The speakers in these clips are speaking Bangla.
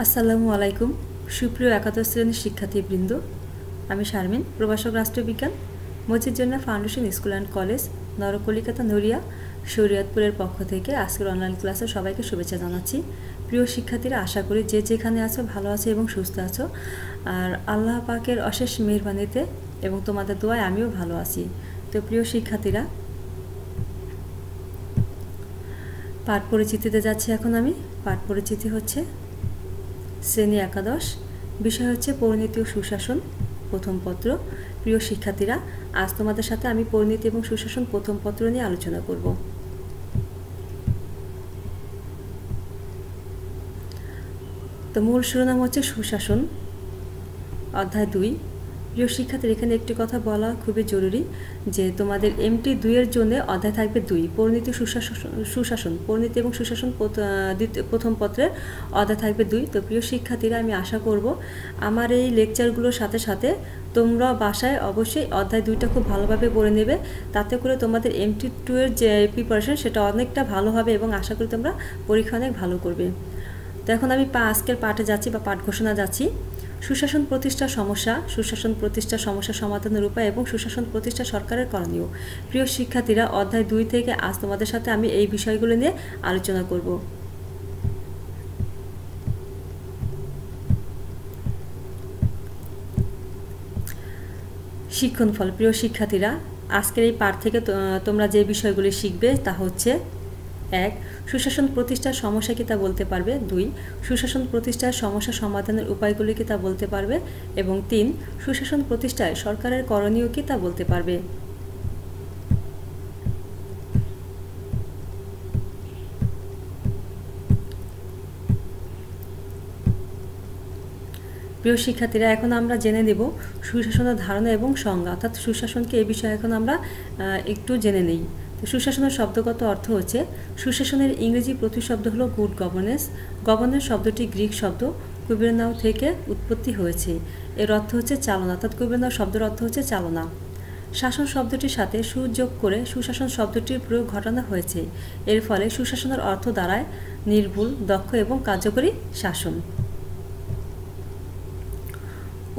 আসসালামু আলাইকুম সুপ্রিয় একাদশ শ্রেণীর শিক্ষার্থীবৃন্দ, আমি শারমিন, প্রভাষক রাষ্ট্রবিজ্ঞান, মজিদুন্নাহ ফাউন্ডেশন স্কুল অ্যান্ড কলেজ, নরকলিকাতা নড়িয়া, শরীয়তপুরের পক্ষ থেকে আজকের অনলাইন ক্লাসে সবাইকে শুভেচ্ছা জানাচ্ছি। প্রিয় শিক্ষার্থীরা, আশা করি যে যেখানে আছো ভালো আছো এবং সুস্থ আছো, আর আল্লাহ পাকের অশেষ মেহেরবানিতে এবং তোমাদের দোয়ায় আমিও ভালো আছি। তো প্রিয় শিক্ষার্থীরা, পাঠ পরিচিতিতে যাচ্ছি। এখন আমি পাঠ পরিচিতি হচ্ছে শ্রেণী একাদশ, বিষয় হচ্ছে পরিণতি ও সুশাসন, প্রথম পত্র। প্রিয় শিক্ষার্থীরা, আজ তোমাদের সাথে আমি পরিণতি এবং সুশাসন প্রথম পত্র নিয়ে আলোচনা করব। তো মূল শিরোনাম হচ্ছে সুশাসন, অধ্যায় 2। প্রিয় শিক্ষার্থীর, এখানে একটি কথা বলা খুবই জরুরি যে তোমাদের MT 2 এর জন্য অধ্যায় থাকবে 2, পরিণতি সুশাসন, পরিণতি এবং সুশাসন প্রথম পত্রের অধ্যায় থাকবে 2। তো প্রিয় শিক্ষার্থীরা, আমি আশা করব আমার এই লেকচারগুলোর সাথে সাথে তোমরা বাসায় অবশ্যই অধ্যায় 2টা খুব ভালোভাবে পড়ে নেবে, তাতে করে তোমাদের MT 2 এর যে প্রিপারেশন সেটা অনেকটা ভালো হবে এবং আশা করি তোমরা পরীক্ষা অনেক ভালো করবে। তো এখন আমি আজকের পাঠে যাচ্ছি বা পাঠ ঘোষণা যাচ্ছি। সুশাসন প্রতিষ্ঠার সমস্যা, সুশাসন প্রতিষ্ঠার সমস্যা সমাধানের উপায় এবং সুশাসন প্রতিষ্ঠা সরকারের করণীয়। প্রিয় শিক্ষার্থীরা, অধ্যায় 2 থেকে আজ তোমাদের সাথে আমি এই বিষয়গুলো নিয়ে আলোচনা করব। শিক্ষণফল। প্রিয় শিক্ষার্থীরা, আজকের এই পাঠ থেকে তোমরা যে বিষয়গুলি শিখবে তা হচ্ছে: 1. সুশাসন প্রতিষ্ঠার সমস্যা কি তা বলতে পারবে। 2. সুশাসন প্রতিষ্ঠার সমস্যা সমাধানের উপায়গুলি কি তা বলতে পারবে। এবং 3. সুশাসন প্রতিষ্ঠায় সরকারের করণীয় কি তা বলতে পারবে। প্রিয় শিক্ষার্থীরা, এখন আমরা জেনে নেব সুশাসনের ধারণা এবং সংজ্ঞা, অর্থাৎ সুশাসনকে এই বিষয়ে এখন আমরা একটু জেনে নেই। তো সুশাসনের শব্দগত অর্থ হচ্ছে, সুশাসনের ইংরেজি প্রতিশব্দ হলো গুড গভর্নেন্স। গভর্নেন্স শব্দটি গ্রিক শব্দ কুবেরনাও থেকে উৎপত্তি হয়েছে। এর অর্থ হচ্ছে চালনা, অর্থাৎ কুবেরনাও শব্দের অর্থ হচ্ছে চালনা। শাসন শব্দটির সাথে সুযোগ করে সুশাসন শব্দটির প্রয়োগ ঘটানো হয়েছে। এর ফলে সুশাসনের অর্থ দাঁড়ায় নির্ভুল, দক্ষ এবং কার্যকরী শাসন।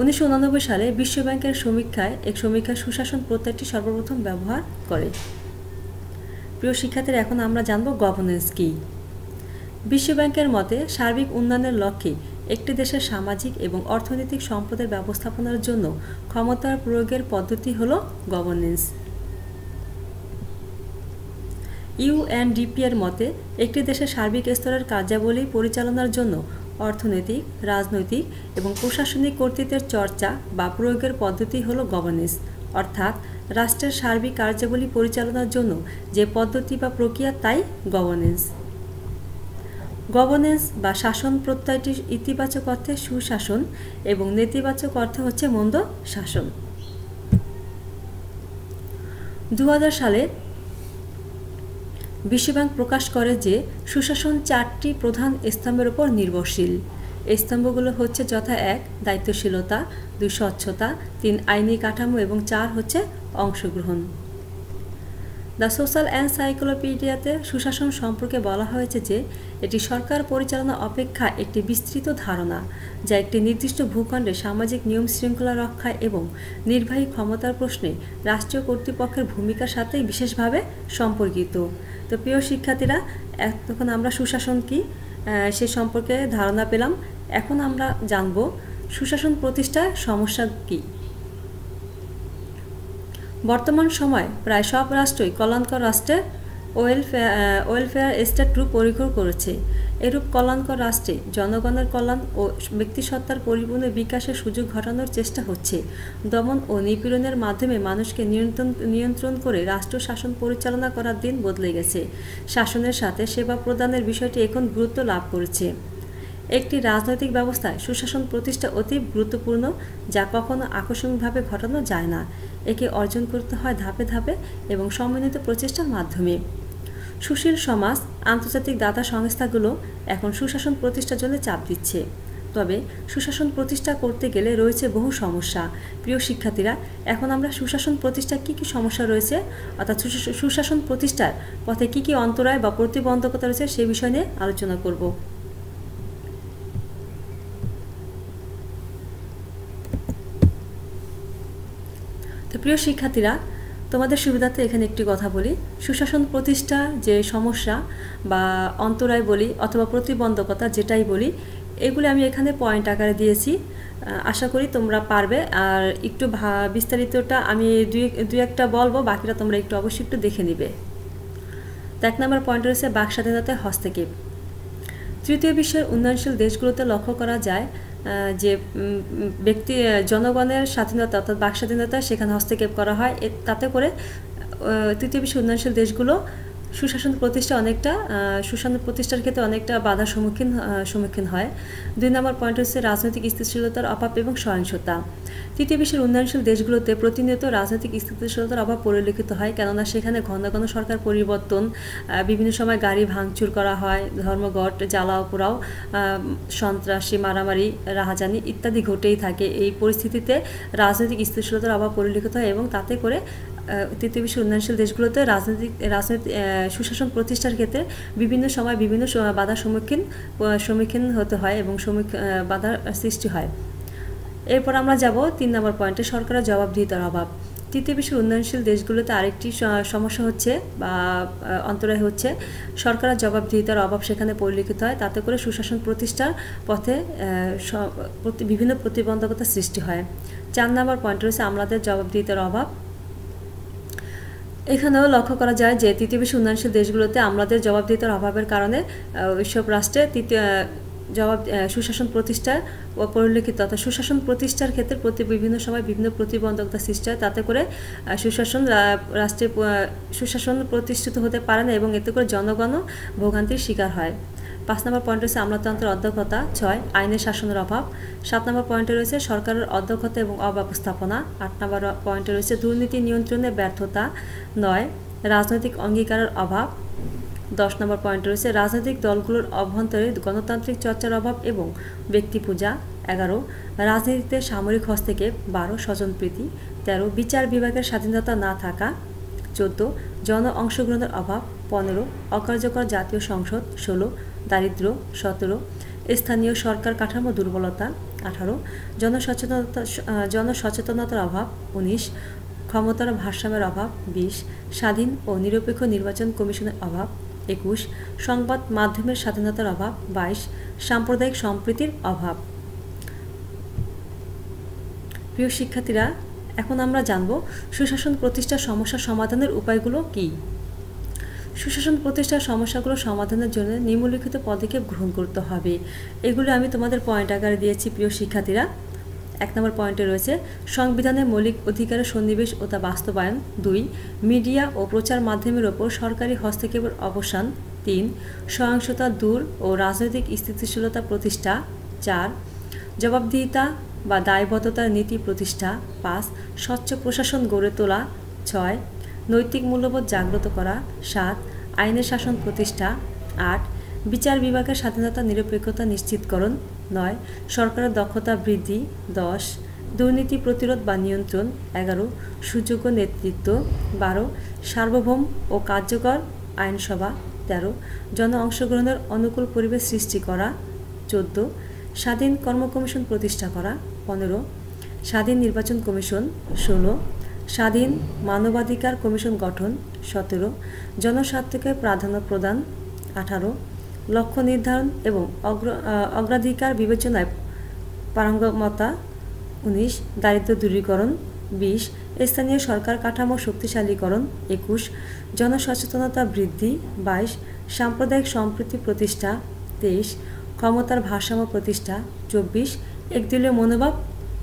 1989 সালে বিশ্বব্যাংকের এক সমীক্ষায় সুশাসন প্রত্যয়টি সর্বপ্রথম ব্যবহার করে। প্রিয় শিক্ষার্থীরা, এখন আমরা জানব গভর্নেন্স কি। বিশ্বব্যাংকের মতে সার্বিক উন্নয়নের লক্ষ্যে একটি দেশের সামাজিক এবং অর্থনৈতিক সম্পদের ব্যবস্থাপনার জন্য ক্ষমতার প্রয়োগের পদ্ধতি হল গভর্নেন্স। UNDP এর মতে একটি দেশের সার্বিক স্তরের কার্যাবলী পরিচালনার জন্য অর্থনৈতিক, রাজনৈতিক এবং প্রশাসনিক কর্তৃত্বের চর্চা বা প্রয়োগের পদ্ধতি হল গভর্নেন্স, অর্থাৎ রাষ্ট্রের সার্বিক কার্যাবলী পরিচালনার জন্য যে পদ্ধতি বা প্রক্রিয়া তাই গভর্নেন্স। গভর্নেন্স বা শাসন প্রত্যয়টির ইতিবাচক অর্থে সুশাসন এবং নেতিবাচক অর্থে হচ্ছে মন্দ শাসন। 2000 সালে বিশ্বব্যাংক প্রকাশ করে যে সুশাসন 4টি প্রধান স্তম্ভের উপর নির্ভরশীল। এই স্তম্ভগুলো হচ্ছে যথা: 1. দায়িত্বশীলতা, 2. স্বচ্ছতা, 3. আইনি কাঠামো এবং 4 হচ্ছে অংশগ্রহণ। দ্য সোশ্যাল এনসাইক্লোপিডিয়াতে সুশাসন সম্পর্কে বলা হয়েছে যে এটি সরকার পরিচালনা অপেক্ষা একটি বিস্তৃত ধারণা, যা একটি নির্দিষ্ট ভূখণ্ডে সামাজিক নিয়ম শৃঙ্খলা রক্ষা এবং নির্বাহী ক্ষমতার প্রশ্নে রাষ্ট্রীয় কর্তৃপক্ষের ভূমিকার সাথে বিশেষভাবে সম্পর্কিত। তো প্রিয় শিক্ষার্থীরা, তখন আমরা সুশাসন কি সে সম্পর্কে ধারণা পেলাম। এখন আমরা জানব সুশাসন প্রতিষ্ঠার সমস্যা কি। বর্তমান সময় প্রায় সব রাষ্ট্রই কল্যাণকর রাষ্ট্রের ওয়েলফেয়ার স্টেট রূপ পরিহার করেছে। এরূপ কল্যাণকর রাষ্ট্রে জনগণের কল্যাণ ও ব্যক্তিসত্তার পরিপূর্ণ বিকাশের সুযোগ ঘটানোর চেষ্টা হচ্ছে। দমন ও নিপীড়নের মাধ্যমে মানুষকে নিয়ন্ত্রণ করে রাষ্ট্র শাসন পরিচালনা করার দিন বদলে গেছে। শাসনের সাথে সেবা প্রদানের বিষয়টি এখন গুরুত্ব লাভ করেছে। একটি রাজনৈতিক ব্যবস্থায় সুশাসন প্রতিষ্ঠা অতি গুরুত্বপূর্ণ, যা কখনো আকস্মিকভাবে ঘটানো যায় না। একে অর্জন করতে হয় ধাপে ধাপে এবং সমন্বিত প্রচেষ্টার মাধ্যমে। সুশীল সমাজ, আন্তর্জাতিক দাতা সংস্থাগুলো এখন সুশাসন প্রতিষ্ঠার জন্য চাপ দিচ্ছে। তবে সুশাসন প্রতিষ্ঠা করতে গেলে রয়েছে বহু সমস্যা। প্রিয় শিক্ষার্থীরা, এখন আমরা সুশাসন প্রতিষ্ঠার কী কী সমস্যা রয়েছে, অর্থাৎ সুশাসন প্রতিষ্ঠার পথে কী কী অন্তরায় বা প্রতিবন্ধকতা রয়েছে সে বিষয় নিয়ে আলোচনা করব। তো প্রিয় শিক্ষার্থীরা, তোমাদের সুবিধার্থে এখানে একটি কথা বলি। সুশাসন প্রতিষ্ঠার যে সমস্যা বা অন্তরায় বলি অথবা প্রতিবন্ধকতা যেটাই বলি, এগুলি আমি এখানে পয়েন্ট আকারে দিয়েছি। আশা করি তোমরা পারবে। আর একটু বিস্তারিতটা আমি দুই একটা বলবো, বাকিটা তোমরা অবশ্যই একটু দেখে নিবে। তো 1 নম্বর পয়েন্ট রয়েছে বাক স্বাধীনতায় হস্তক্ষেপ। তৃতীয় বিশ্বের উন্নয়নশীল দেশগুলোতে লক্ষ্য করা যায় যে জনগণের স্বাধীনতা অর্থাৎ বাক স্বাধীনতা সেখানে হস্তক্ষেপ করা হয়। তাতে করে তৃতীয় বিশ্বের উন্নয়নশীল দেশগুলো সুশাসন প্রতিষ্ঠার ক্ষেত্রে অনেকটা বাধার সম্মুখীন হয়। 2 নম্বর পয়েন্ট হচ্ছে রাজনৈতিক স্থিতিশীলতার অভাব এবং সহিংসতা। তৃতীয় বিশ্বের উন্নয়নশীল দেশগুলোতে প্রতিনিয়ত রাজনৈতিক স্থিতিশীলতার অভাব পরিলক্ষিত হয়, কেননা সেখানে ঘন ঘন সরকার পরিবর্তন, বিভিন্ন সময় গাড়ি ভাঙচুর করা হয়, ধর্মঘট, জ্বালাও পোড়াও, সন্ত্রাসী, মারামারি, রাহাজানি ইত্যাদি ঘটেই থাকে। এই পরিস্থিতিতে রাজনৈতিক স্থিতিশীলতার অভাব পরিলক্ষিত হয় এবং তাতে করে তৃতীয় বিশ্বের উন্নয়নশীল দেশগুলোতে রাজনৈতিক সুশাসন প্রতিষ্ঠার ক্ষেত্রে বিভিন্ন সময় বিভিন্ন বাধার সম্মুখীন হতে হয় এবং বাধার সৃষ্টি হয়। এরপর আমরা যাব 3 নম্বর পয়েন্টে, সরকারের জবাবদিহিতার অভাব। তৃতীয় বিশ্বের উন্নয়নশীল দেশগুলোতে আরেকটি সমস্যা হচ্ছে বা অন্তরায় হচ্ছে সরকারের জবাবদিহিতার অভাব সেখানে পরিলক্ষিত হয়। তাতে করে সুশাসন প্রতিষ্ঠার পথে বিভিন্ন প্রতিবন্ধকতা সৃষ্টি হয়। 4 নম্বর পয়েন্ট রয়েছে আমলাদের জবাবদিহিতার অভাব। এখানেও লক্ষ্য করা যায় যে তৃতীয় বিশ্বের উন্নয়নশীল দেশগুলোতে আমলাদের জবাবদিহিতার অভাবের কারণে ওইসব রাষ্ট্রে সুশাসন প্রতিষ্ঠার পরিলক্ষিত অর্থাৎ সুশাসন প্রতিষ্ঠার ক্ষেত্রে বিভিন্ন সময় বিভিন্ন প্রতিবন্ধকতা সৃষ্টি হয়। তাতে করে সুশাসন প্রতিষ্ঠিত হতে পারে না এবং এতে করে জনগণও ভোগান্তির শিকার হয়। 5 নম্বর পয়েন্টে রয়েছে আমলাতন্ত্রের অধ্যক্ষতা। 6 আইনের শাসনের অভাব। 7 নম্বর পয়েন্টে রয়েছে সরকারের অধ্যক্ষতা এবং অব্যবস্থাপনা। 8 নম্বর পয়েন্টে রয়েছে দুর্নীতি নিয়ন্ত্রণে ব্যর্থতা। 9 রাজনৈতিক অঙ্গীকারের অভাব। 10 নম্বর পয়েন্টে রয়েছে রাজনৈতিক দলগুলোর অভ্যন্তরে গণতান্ত্রিক চর্চার অভাব এবং ব্যক্তি পূজা। 11 রাজনীতিতে সামরিক হস্তক্ষেপ। 12 স্বজনপ্রীতি। 13 বিচার বিভাগের স্বাধীনতা না থাকা। 14 জন অংশগ্রহণের অভাব। 15 অকার্যকর জাতীয় সংসদ। 16 দারিদ্র্য। 17 স্থানীয় সরকার কাঠামো দুর্বলতা। 18 জনসচেতনতার অভাব। 19 ক্ষমতার ভারসাম্যের অভাব। 20 স্বাধীন ও নিরপেক্ষ নির্বাচন কমিশনের অভাব। 21 সংবাদ মাধ্যমের স্বাধীনতার অভাব। 22 সাম্প্রদায়িক সম্প্রীতির অভাব। প্রিয় শিক্ষার্থীরা, এখন আমরা জানব সুশাসন প্রতিষ্ঠার সমস্যা সমাধানের উপায়গুলো কী। সুশাসন প্রতিষ্ঠার সমস্যাগুলো সমাধানের জন্য নিম্নলিখিত পদক্ষেপ গ্রহণ করতে হবে। এগুলো আমি তোমাদের পয়েন্ট আকারে দিয়েছি প্রিয় শিক্ষার্থীরা। 1 নম্বর পয়েন্টে রয়েছে সংবিধানের মৌলিক অধিকারের সন্নিবেশ ও তা বাস্তবায়ন। 2 মিডিয়া ও প্রচার মাধ্যমের ওপর সরকারি হস্তক্ষেপের অবসান। 3 সহিংসতা দূর ও রাজনৈতিক স্থিতিশীলতা প্রতিষ্ঠা। 4 জবাবদিহিতা বা দায়বদ্ধতার নীতি প্রতিষ্ঠা। 5 স্বচ্ছ প্রশাসন গড়ে তোলা। 6 নৈতিক মূল্যবোধ জাগ্রত করা। 7 আইনের শাসন প্রতিষ্ঠা। 8 বিচার বিভাগের স্বাধীনতা নিরপেক্ষতা নিশ্চিতকরণ। 9 সরকারের দক্ষতা বৃদ্ধি। 10 দুর্নীতি প্রতিরোধ বা নিয়ন্ত্রণ। 11 সুযোগ্য নেতৃত্ব। 12 সার্বভৌম ও কার্যকর আইনসভা। 13 জন অংশগ্রহণের অনুকূল পরিবেশ সৃষ্টি করা। 14 স্বাধীন কর্ম কমিশন প্রতিষ্ঠা করা। 15 স্বাধীন নির্বাচন কমিশন। 16 স্বাধীন মানবাধিকার কমিশন গঠন। 17 জনস্বার্থকে প্রাধান্য প্রদান। 18 লক্ষ্য নির্ধারণ এবং অগ্রাধিকার বিবেচনায় পারঙ্গমতা। 19 দারিদ্র্য দূরীকরণ। 20 স্থানীয় সরকার কাঠামো শক্তিশালীকরণ। 21 জনসচেতনতা বৃদ্ধি। 22 সাম্প্রদায়িক সম্প্রীতি প্রতিষ্ঠা। 23 ক্ষমতার ভারসাম্য প্রতিষ্ঠা। 24 একদলীয় মনোভাব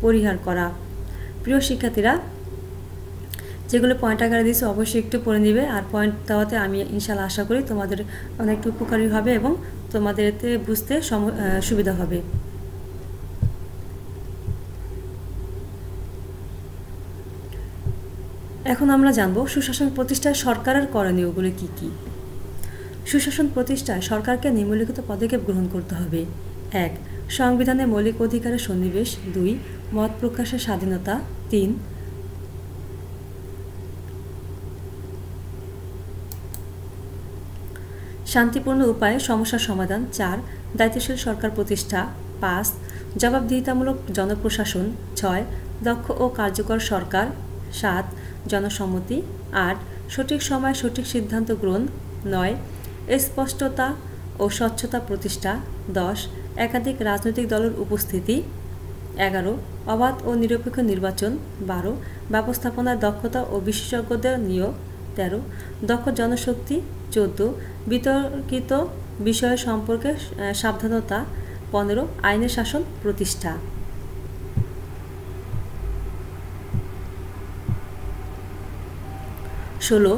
পরিহার করা। প্রিয় শিক্ষার্থীরা, যেগুলো পয়েন্ট আকারে দিয়েছে অবশ্যই একটু পড়ে নিবে। আর পয়েন্ট দেওয়াতে আমি ইনশাআল্লাহ আশা করি তোমাদের অনেকটা উপকারী হবে এবং তোমাদের এতে বুঝতে সুবিধা হবে। এখন আমরা জানব সুশাসন প্রতিষ্ঠায় সরকারের করণীয়গুলো কী কী। সুশাসন প্রতিষ্ঠায় সরকারকে নিম্নলিখিত পদক্ষেপ গ্রহণ করতে হবে। 1 সংবিধানে মৌলিক অধিকারের সন্নিবেশ। 2 মত প্রকাশের স্বাধীনতা। 3 শান্তিপূর্ণ উপায়ে সমস্যার সমাধান। 4 দায়িত্বশীল সরকার প্রতিষ্ঠা। 5 জবাবদিহিতামূলক জনপ্রশাসন। 6 দক্ষ ও কার্যকর সরকার। 7 জনসম্মতি, 8 সঠিক সময়ে সঠিক সিদ্ধান্ত গ্রহণ, 9 স্পষ্টতা ও স্বচ্ছতা প্রতিষ্ঠা, 10 একাধিক রাজনৈতিক দলের উপস্থিতি, 11 অবাধ ও নিরপেক্ষ নির্বাচন, 12 ব্যবস্থাপনার দক্ষতা ও বিশেষজ্ঞদের নিয়োগ, 13 দক্ষ জনশক্তি, 14 বিতর্কিত বিষয় সম্পর্কে সাবধানতা, 15 আইনের শাসন প্রতিষ্ঠা। 16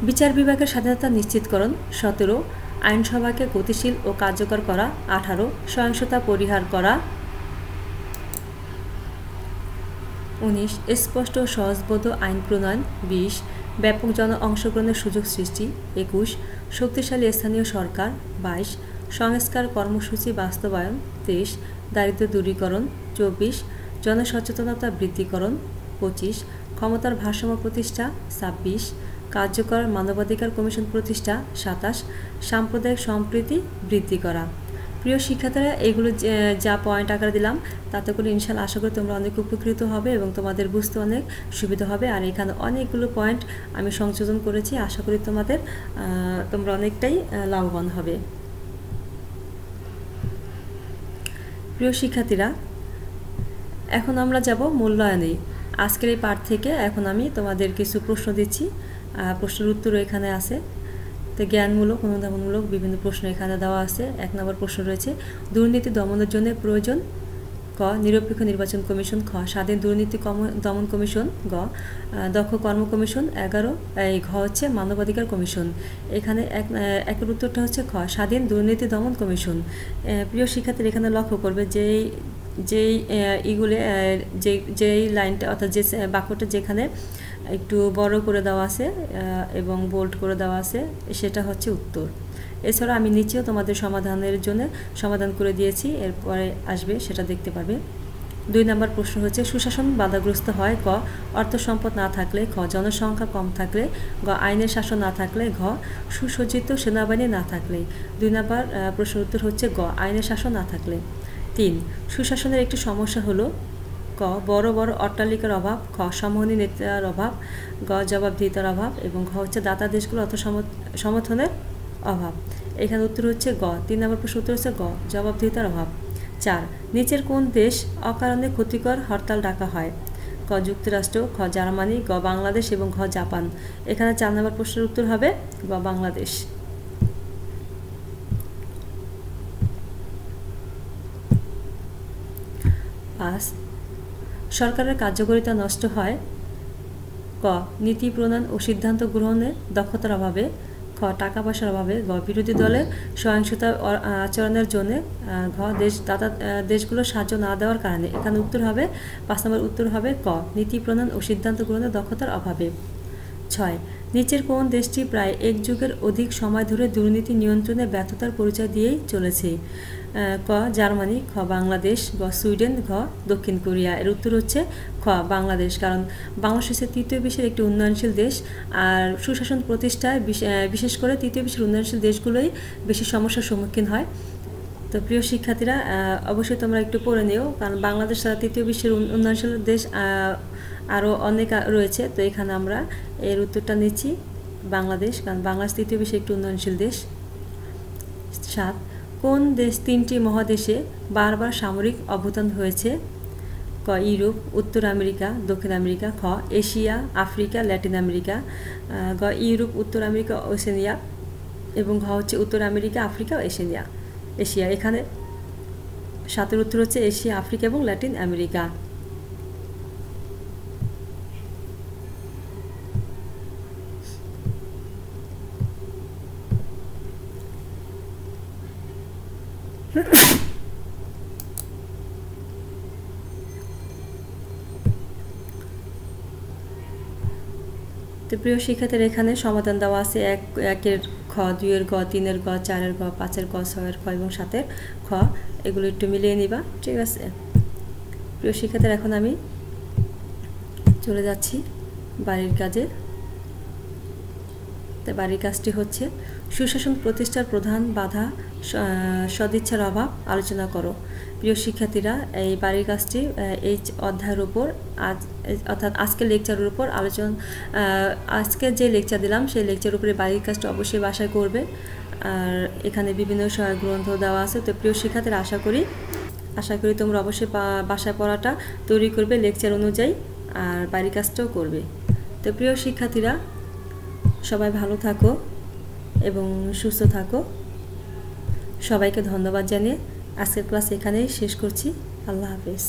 বিচার বিভাগের স্বাধীনতা নিশ্চিতকরণ, 17 আইনসভাকে গতিশীল ও কার্যকর করা, 18 সহিংসতা পরিহার করা, 19 স্পষ্ট ও সহজবোধ্য আইন প্রণয়ন, 20 ব্যাপক জন অংশগ্রহণের সুযোগ সৃষ্টি, 21 শক্তিশালী স্থানীয় সরকার, 22 সংস্কার কর্মসূচি বাস্তবায়ন, 23 দারিদ্র্য দূরীকরণ, 24 জনসচেতনতা বৃদ্ধিকরণ, 25 ক্ষমতার ভারসাম্য প্রতিষ্ঠা, 26 কার্যকর মানবাধিকার কমিশন প্রতিষ্ঠা, 27 সাম্প্রদায়িক সম্প্রীতি বৃদ্ধি করা। প্রিয় শিক্ষার্থীরা, এগুলো যা পয়েন্ট আকারে দিলাম তাতে করে ইনশাআল্লাহ আশা করি তোমরা অনেক উপকৃত হবে এবং তোমাদের বুঝতে অনেক সুবিধা হবে। আর এখানে অনেকগুলো পয়েন্ট আমি সংযোজন করেছি, আশা করি তোমরা অনেকটাই লাভবান হবে। প্রিয় শিক্ষার্থীরা, এখন আমরা যাব মূল্যায়নে। আজকের এই পাঠ থেকে এখন আমি তোমাদের কিছু প্রশ্ন দিচ্ছি, প্রশ্নের উত্তরও এখানে আছে। তো জ্ঞানমূলক, অনুধাবনমূলক বিভিন্ন প্রশ্ন এখানে দেওয়া আছে। 1 নম্বর প্রশ্ন রয়েছে, দুর্নীতি দমনের জন্য প্রয়োজন ক নিরপেক্ষ নির্বাচন কমিশন, খ স্বাধীন দুর্নীতি দমন কমিশন, গ দক্ষ কর্ম কমিশন, 11 ঘ হচ্ছে মানবাধিকার কমিশন। এখানে একের উত্তরটা হচ্ছে খ স্বাধীন দুর্নীতি দমন কমিশন। প্রিয় শিক্ষার্থীরা, এখানে লক্ষ্য করবে যেই লাইনটা অর্থাৎ যে বাক্যটা যেখানে একটু বড় করে দেওয়া আছে এবং বোল্ড করে দেওয়া আছে সেটা হচ্ছে উত্তর। এছাড়া আমি নিচেও তোমাদের সমাধানের জন্য সমাধান করে দিয়েছি, এরপরে আসবে সেটা দেখতে পারবে। 2 নম্বর প্রশ্ন হচ্ছে, সুশাসন বাধাগ্রস্ত হয় ক অর্থ সম্পদ না থাকলে, খ জনসংখ্যা কম থাকলে, গ আইনের শাসন না থাকলে, ঘ সুসজ্জিত সেনাবাহিনী না থাকলে। 2 নম্বর প্রশ্নের উত্তর হচ্ছে গ আইনের শাসন না থাকলে। 3 সুশাসনের একটি সমস্যা হলো ক বড় বড় অট্টালিকার অভাব, খ সম্মোহনী নেতার অভাব, গ জবাবদিহিতার অভাব এবং ঘ হচ্ছে দাতা দেশগুলো অর্থ সমর্থনের অভাব। এখানে উত্তর হচ্ছে গ। 3 নম্বর প্রশ্ন উত্তর হচ্ছে গ জবাবদিহিতার অভাব। 4 নিচের কোন দেশ অকারণে ক্ষতিকর হরতাল ডাকা হয়, ক যুক্তরাষ্ট্র, খ জার্মানি, গ বাংলাদেশ এবং ঘ জাপান। এখানে 4 নম্বর প্রশ্নের উত্তর হবে গ বাংলাদেশ। 5 সরকারের কার্যকারিতা নষ্ট হয় ক নীতি প্রণয়ন ও সিদ্ধান্ত গ্রহণে দক্ষতার অভাবে, খ টাকা পয়সার অভাবে, গ বিরোধী দলের সহিংসতা আচরণের জন্য, ঘ দাতা দেশগুলোর সাহায্য না দেওয়ার কারণে। এখানে উত্তর হবে 5 নম্বর উত্তর হবে ক নীতি প্রণয়ন ও সিদ্ধান্ত গ্রহণের দক্ষতার অভাবে। 6 নিচের কোন দেশটি প্রায় 1 যুগের অধিক সময় ধরে দুর্নীতি নিয়ন্ত্রণে ব্যর্থতার পরিচয় দিয়েই চলেছে, ক জার্মানি, খ বাংলাদেশ, গ সুইডেন, ঘ দক্ষিণ কোরিয়া। এর উত্তর হচ্ছে খ বাংলাদেশ, কারণ বাংলাদেশ হচ্ছে তৃতীয় বিশ্বের একটি উন্নয়নশীল দেশ আর সুশাসন প্রতিষ্ঠায় বিশেষ করে তৃতীয় বিশ্বের উন্নয়নশীল দেশগুলোই বেশি সমস্যার সম্মুখীন হয়। তো প্রিয় শিক্ষার্থীরা, অবশ্যই তোমরা একটু পড়ে নিও, কারণ বাংলাদেশ ছাড়া তৃতীয় বিশ্বের উন্নয়নশীল দেশ আরও অনেক রয়েছে। তো এখানে আমরা এর উত্তরটা নিচ্ছি বাংলাদেশ, কারণ বাংলাদেশ তৃতীয় বিশ্বের একটি উন্নয়নশীল দেশ। 7 কোন দেশ 3টি মহাদেশে বারবার সামরিক অভ্যুত্থান হয়েছে, ক ইউরোপ, উত্তর আমেরিকা, দক্ষিণ আমেরিকা, খ এশিয়া, আফ্রিকা, ল্যাটিন আমেরিকা, গ ইউরোপ, উত্তর আমেরিকা, ওশেনিয়া এবং ঘ হচ্ছে উত্তর আমেরিকা, আফ্রিকা ও এশিয়া। এখানে 7 উত্তর হচ্ছে এশিয়া, আফ্রিকা এবং ল্যাটিন আমেরিকা। তো প্রিয় শিক্ষার্থীরা, এখানে সমাধান দেওয়া আছে 1-এর খ, 2-এর গ, 3-এর গ, 4-এর গ, 5-এর গ, 6-এর খ এবং 7-এর খ। এগুলো একটু মিলিয়ে নিবা, ঠিক আছে? প্রিয় শিক্ষার্থীরা, এখন আমি চলে যাচ্ছি বাড়ির কাজে। তো বাড়ির কাজটি হচ্ছে সুশাসন প্রতিষ্ঠার প্রধান বাধা সদিচ্ছার অভাব আলোচনা করো। প্রিয় শিক্ষার্থীরা, এই বাড়ির কাজটি এই অধ্যায়ের উপর অর্থাৎ আজকের লেকচারের উপর আজকে যে লেকচার দিলাম সেই লেকচারের উপরে বাড়ির কাজটি অবশ্যই বাসায় করবে। আর এখানে বিভিন্ন সহায়ক গ্রন্থ দেওয়া আছে। তো প্রিয় শিক্ষার্থীরা, আশা করি তোমরা অবশ্যই বাসায় পড়াটা তৈরি করবে লেকচার অনুযায়ী, আর বাড়ির কাজটাও করবে। তো প্রিয় শিক্ষার্থীরা, সবাই ভালো থাকো এবং সুস্থ থাকো। সবাইকে ধন্যবাদ জানিয়ে আজকের ক্লাস এখানেই শেষ করছি। আল্লাহ হাফেজ।